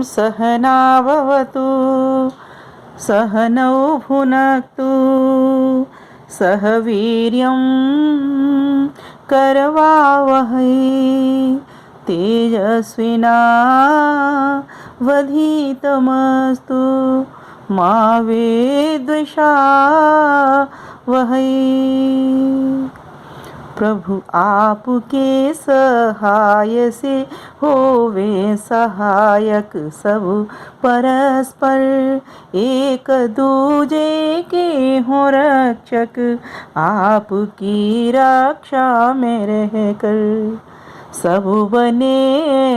सहनाववतु सहनौ भुनक्तु सह वीर्यं करवावहै तेजस्विनावधीतमस्तु मा विद्विषावहै। प्रभु आपके सहाय से होवे सहायक सब परस्पर, एक दूजे के हों रक्षक आपकी रक्षा में रहकर। सब बने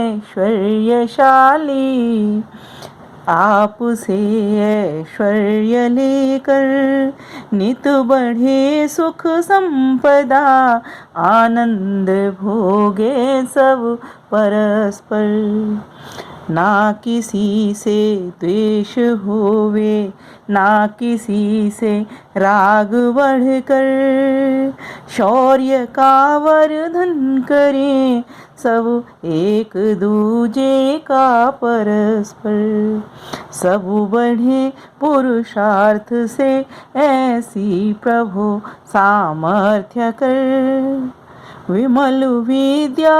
ऐश्वर्यशाली आपसे ऐश्वर्य लेकर, नित बढ़े सुख संपदा आनंद भोगे सब परस्पर। ना किसी से द्वेष होवे ना किसी से राग बढ़कर, शौर्य का वर्धन करें सब एक दूजे का परस्पर। सब बढ़े पुरुषार्थ से ऐसी प्रभु सामर्थ्य कर, विमल विद्या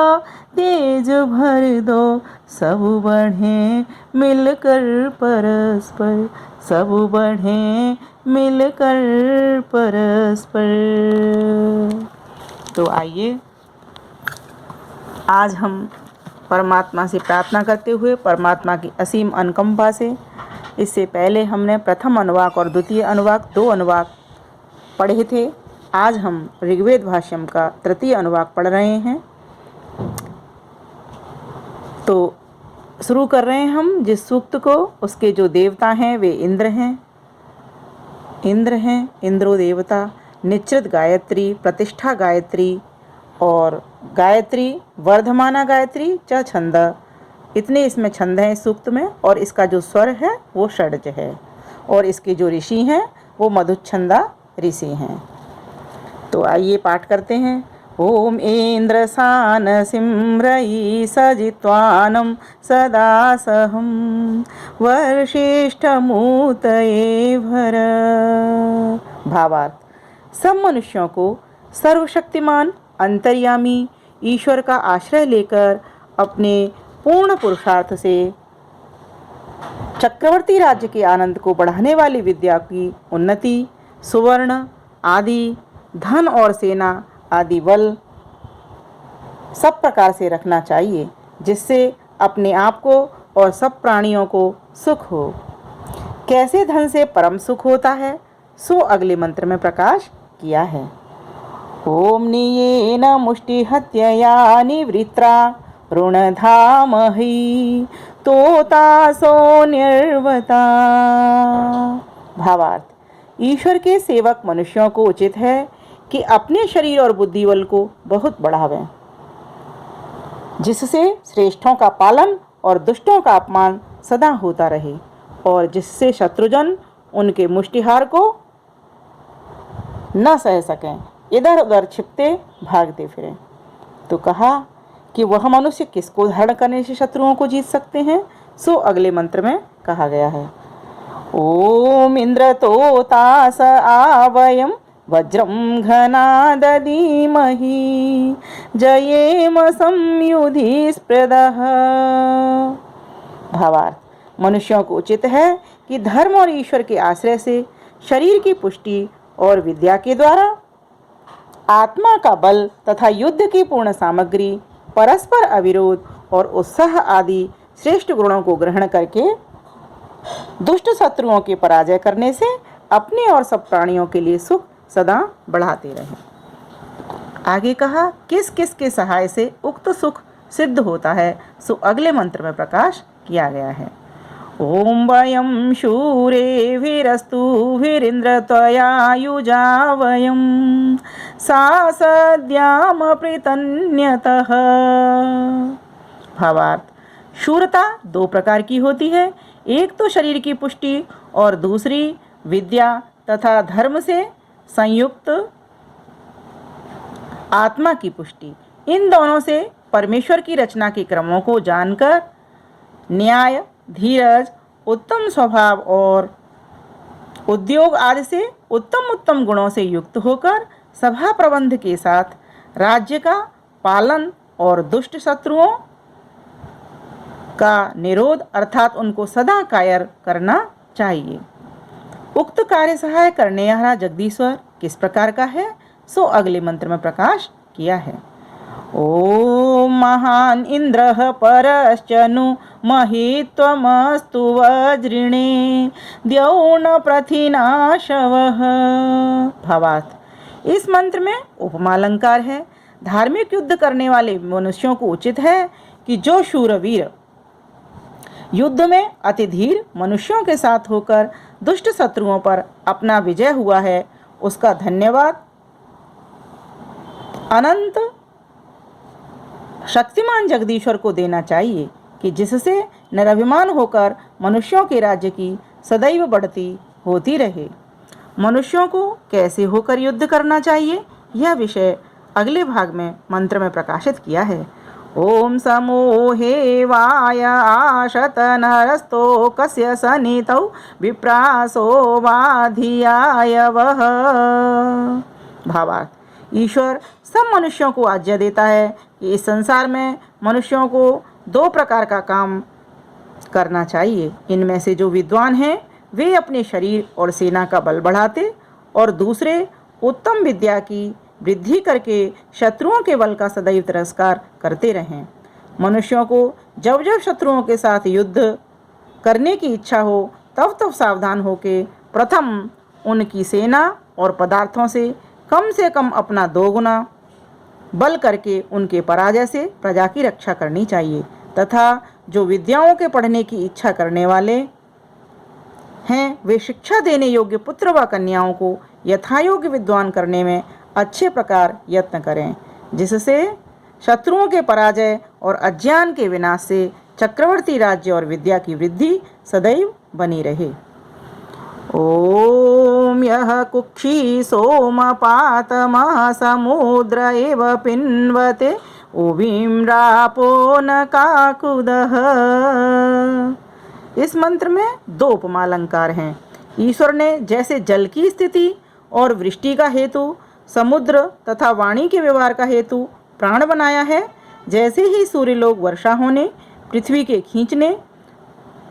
तेज भर दो सब बढ़े मिलकर परस्पर। सब बढ़े मिलकर परस्पर। तो आइए आज हम परमात्मा से प्रार्थना करते हुए परमात्मा की असीम अनुकंपा से, इससे पहले हमने प्रथम अनुवाक और द्वितीय अनुवाक 2 अनुवाक पढ़े थे। आज हम ऋग्वेद भाष्यम का तृतीय अनुवाक पढ़ रहे हैं। तो शुरू कर रहे हैं हम जिस सूक्त को। उसके जो देवता हैं वे इंद्र हैं। इंद्रो देवता, निश्चित गायत्री, प्रतिष्ठा गायत्री और गायत्री वर्धमाना गायत्री च छंद। इतने इसमें छंद हैं इस सूक्त में, और इसका जो स्वर है वो षड्ज है, और इसके जो ऋषि हैं वो मधुच्छंदा ऋषि हैं। तो आइए पाठ करते हैं। ओम इंद्र सान सिमरई सजित्वानं सदा सहं वर्षिष्ठमूतये भर। भावार्थ, सब मनुष्यों को सर्वशक्तिमान अंतर्यामी ईश्वर का आश्रय लेकर अपने पूर्ण पुरुषार्थ से चक्रवर्ती राज्य के आनंद को बढ़ाने वाली विद्या की उन्नति, सुवर्ण आदि धन और सेना आदि बल सब प्रकार से रखना चाहिए, जिससे अपने आप को और सब प्राणियों को सुख हो। कैसे धन से परम सुख होता है सो अगले मंत्र में प्रकाश किया है। ओम नियेन मुष्टिहत्यया निवृत्रा ऋणधामहि तोतासो निर्वता। भावार्थ, ईश्वर के सेवक मनुष्यों को उचित है कि अपने शरीर और बुद्धि बल को बहुत बढ़ावें, जिससे श्रेष्ठों का पालन और दुष्टों का अपमान सदा होता रहे, और जिससे शत्रुजन उनके मुष्टिहार को न सह सकें, इधर उधर छिपते भागते फिरें। तो कहा कि वह मनुष्य किसको धारण करने से शत्रुओं को जीत सकते हैं, सो अगले मंत्र में कहा गया है। ओम इंद्र तोतास आवयम वज्रं घनादधीमहि जयेम संयुधि स्पृदः। भावार्थ, मनुष्यों को उचित है कि धर्म और ईश्वर के आश्रय से शरीर की पुष्टि और विद्या के द्वारा आत्मा का बल तथा युद्ध की पूर्ण सामग्री, परस्पर अविरोध और उत्साह आदि श्रेष्ठ गुणों को ग्रहण करके दुष्ट शत्रुओं के पराजय करने से अपने और सब प्राणियों के लिए सुख सदा बढ़ाते रहें। आगे कहा किस किस के सहाय से उक्त सुख सिद्ध होता है, सो अगले मंत्र में प्रकाश किया गया है। ओम वयम शूरेभिरस्तु वीरिंद्र त्वया युजा वयम सा सद्याम प्रीतन्यतः। भावार्थ, शूरता 2 प्रकार की होती है। एक तो शरीर की पुष्टि और दूसरी विद्या तथा धर्म से संयुक्त आत्मा की पुष्टि। इन दोनों से परमेश्वर की रचना के क्रमों को जानकर न्याय धीरज, उत्तम स्वभाव और उद्योग आदि से उत्तम उत्तम गुणों से युक्त होकर सभा प्रबंध के साथ राज्य का पालन और दुष्ट शत्रुओं का निरोध अर्थात उनको सदा कायर करना चाहिए। उक्त कार्य सहाय करने वाला जगदीश्वर किस प्रकार का है, सो अगले मंत्र में प्रकाश किया है। ओम महान इंद्र परश्चनु महित्वमस्तु वज्रिणे द्यौन प्रथिनाशवः। भावार्थ, इस मंत्र में उपमालंकार है। धार्मिक युद्ध करने वाले मनुष्यों को उचित है कि जो शूरवीर युद्ध में अति धीर मनुष्यों के साथ होकर दुष्ट शत्रुओं पर अपना विजय हुआ है, उसका धन्यवाद अनंत शक्तिमान जगदीश्वर को देना चाहिए कि जिससे निरभिमान होकर मनुष्यों के राज्य की सदैव बढ़ती होती रहे। मनुष्यों को कैसे होकर युद्ध करना चाहिए, यह विषय अगले भाग में मंत्र में प्रकाशित किया है। ओम समूहे वाय आशत नरस्तो कस्य सनितौ विप्रासो वाधियाय वह। भावार्थ, ईश्वर सब मनुष्यों को आज्ञा देता है कि इस संसार में मनुष्यों को दो प्रकार का काम करना चाहिए। इनमें से जो विद्वान हैं वे अपने शरीर और सेना का बल बढ़ाते और दूसरे उत्तम विद्या की वृद्धि करके शत्रुओं के बल का सदैव तिरस्कार करते रहें। मनुष्यों को जब जब शत्रुओं के साथ युद्ध करने की इच्छा हो तब तब सावधान होकर प्रथम उनकी सेना और पदार्थों से कम अपना 2 गुना बल करके उनके पराजय से प्रजा की रक्षा करनी चाहिए तथा जो विद्याओं के पढ़ने की इच्छा करने वाले हैं वे शिक्षा देने योग्य पुत्र व कन्याओं को यथायोग्य विद्वान करने में अच्छे प्रकार यत्न करें, जिससे शत्रुओं के पराजय और अज्ञान के विनाश से चक्रवर्ती राज्य और विद्या की वृद्धि सदैव बनी रहे। ओम यह कुक्षी सोमपातमः समुद्र एव पिन्वते उवीं रापो न काकुदः। इस मंत्र में 2 उपमालंकार हैं। ईश्वर ने जैसे जल की स्थिति और वृष्टि का हेतु समुद्र तथा वाणी के व्यवहार का हेतु प्राण बनाया है, जैसे ही सूर्यलोक वर्षा होने, पृथ्वी के खींचने,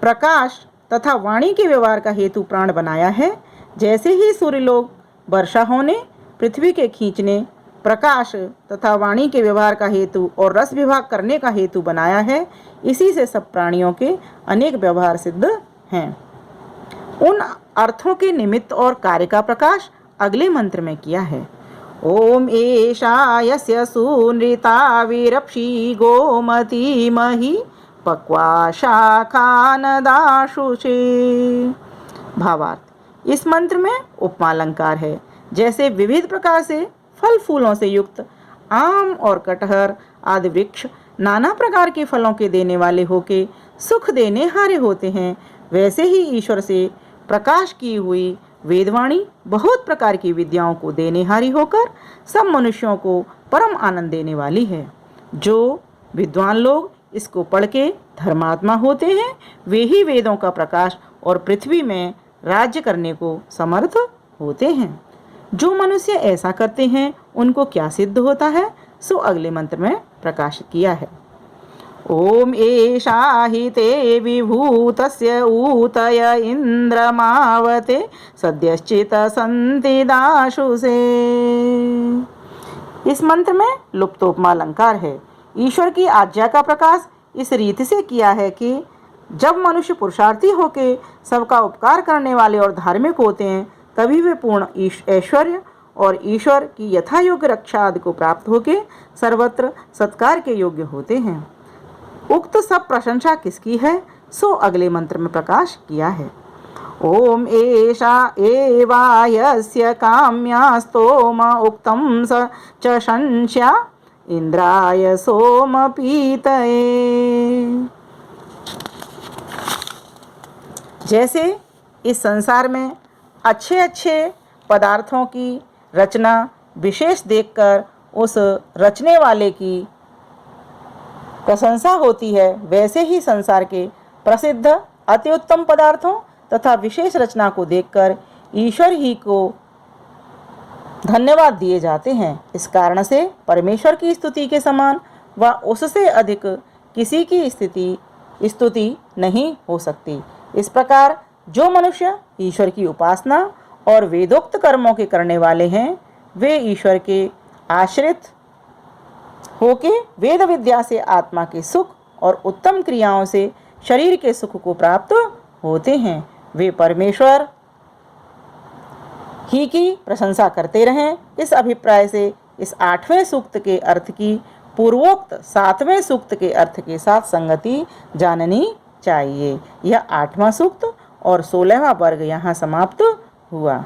प्रकाश तथा वाणी के व्यवहार का हेतु प्राण बनाया है, जैसे ही सूर्यलोक वर्षा होने, पृथ्वी के खींचने, प्रकाश तथा वाणी के व्यवहार का हेतु और रस विभाग करने का हेतु बनाया है, इसी से सब प्राणियों के अनेक व्यवहार सिद्ध हैं। उन अर्थों के निमित्त और कार्य का प्रकाश अगले मंत्र में किया है। ओम एषा यस्य सुनृता विरप्षि गोमती मही पक्वा शाखानदाशुषे। भावार्थ, इस मंत्र में उपमालंकार है। जैसे विविध प्रकार से फल फूलों से युक्त आम और कटहर आदि वृक्ष नाना प्रकार के फलों के देने वाले होके सुख देने हारे होते हैं, वैसे ही ईश्वर से प्रकाश की हुई वेदवाणी बहुत प्रकार की विद्याओं को देने हारी होकर सब मनुष्यों को परम आनंद देने वाली है। जो विद्वान लोग इसको पढ़ के धर्मात्मा होते हैं वे ही वेदों का प्रकाश और पृथ्वी में राज्य करने को समर्थ होते हैं। जो मनुष्य ऐसा करते हैं उनको क्या सिद्ध होता है, सो अगले मंत्र में प्रकाशित किया है। ओम एषा हि ते विभूतस्य ऊतय इंद्रमावते सद्यश्चित संति दाशुषे। इस मंत्र में लुप्तोपमालंकार है। ईश्वर की आज्ञा का प्रकाश इस रीति से किया है कि जब मनुष्य पुरुषार्थी होके सबका उपकार करने वाले और धार्मिक होते हैं तभी वे पूर्ण ऐश्वर्य और ईश्वर की यथा योग्य रक्षा आदि को प्राप्त होके सर्वत्र सत्कार के योग्य होते हैं। उक्त सब प्रशंसा किसकी है, सो अगले मंत्र में प्रकाश किया है। ओम एषा एवायस्य काम्यास्तोम उक्तं स च शंस्या इंद्राय सोम पीतये। जैसे इस संसार में अच्छे अच्छे पदार्थों की रचना विशेष देखकर उस रचने वाले की प्रशंसा होती है, वैसे ही संसार के प्रसिद्ध अति उत्तम पदार्थों तथा विशेष रचना को देखकर ईश्वर ही को धन्यवाद दिए जाते हैं। इस कारण से परमेश्वर की स्तुति के समान व उससे अधिक किसी की स्तुति नहीं हो सकती। इस प्रकार जो मनुष्य ईश्वर की उपासना और वेदोक्त कर्मों के करने वाले हैं, वे ईश्वर के आश्रित होके वेद विद्या से आत्मा के सुख और उत्तम क्रियाओं से शरीर के सुख को प्राप्त होते हैं। वे परमेश्वर ही की प्रशंसा करते रहें। इस अभिप्राय से इस 8वें सूक्त के अर्थ की पूर्वोक्त 7वें सूक्त के अर्थ के साथ संगति जाननी चाहिए। यह 8वां सूक्त और 16वां वर्ग यहाँ समाप्त हुआ।